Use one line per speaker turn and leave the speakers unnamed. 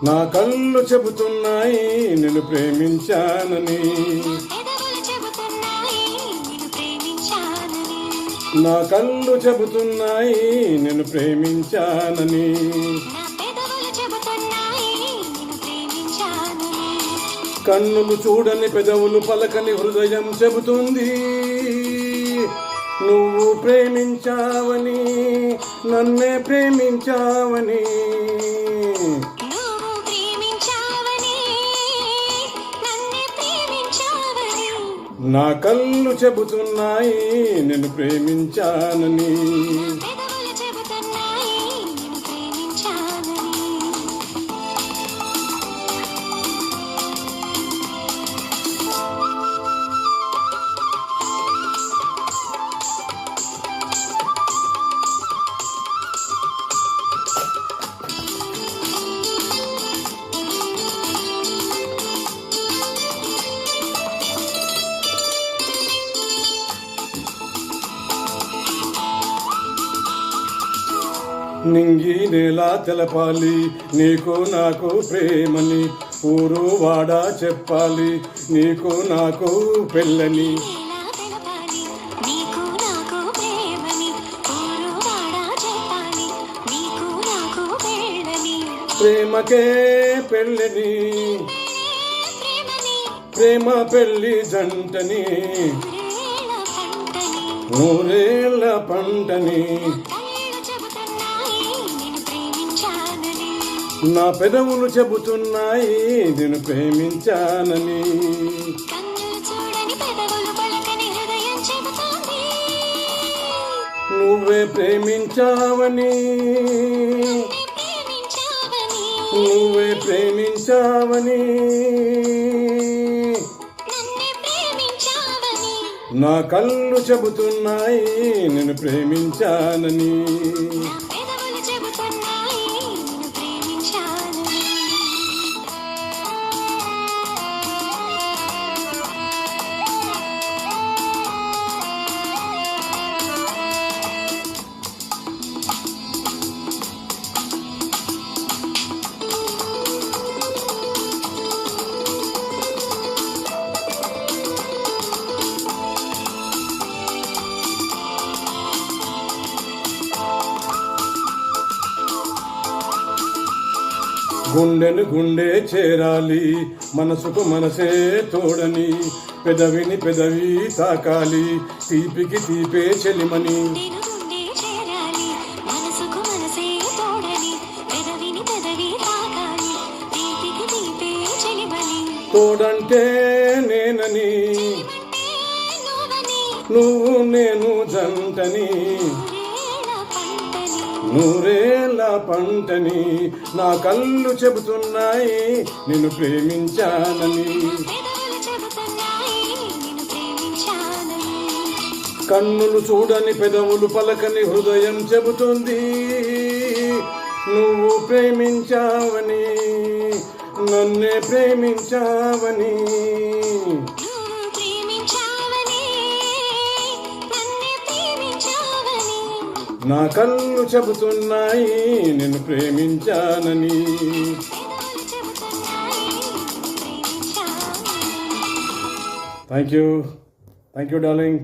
నా కళ్ళు చెబుతున్నాయి నిన్ను ప్రేమించానని. నా కళ్ళు చెబుతున్నాయి నిన్ను ప్రేమించానని. కన్నులు చూడని పెదవులు పలకని హృదయం చెబుతుంది నువ్వు ప్రేమించావని, నన్నే ప్రేమించావని. నా కళ్ళు చెబుతున్నాయి నిన్ను ప్రేమించానని. నింగి నేల తెలపాలి నీకు నాకు ప్రేమని, ఊరు వాడ చెప్పాలి నీకు నాకు పెళ్ళని. ప్రేమకే పెళ్ళని, ప్రేమ పెళ్ళి జంటని, నూరేళ్ళ పంటని. నా పెదవులు చెబుతున్నాయి నిన్ను ప్రేమించానని. నువ్వే ప్రేమించావని, నువ్వే ప్రేమించావని. నా కళ్ళు చెబుతున్నాయి నిన్ను ప్రేమించానని. గుండెను గుండె చేరాలి, మనసుకు మనసే తోడని, పెదవిని పెదవి తాకాలి, తీపికి తీపే చెలిమని. తోడంటే నేనని, నువ్వు నేను జంటని, నూరేళ్ళ పంటని. నా కళ్ళు చెబుతున్నాయి నిన్ను ప్రేమించానని. కన్నులు చూడని పెదవులు పలకని హృదయం చెబుతుంది నువ్వు ప్రేమించావని, నన్నే ప్రేమించావని. నా కళ్ళు చెబుతున్నాయి నిన్ను ప్రేమించానని. Thank you darling.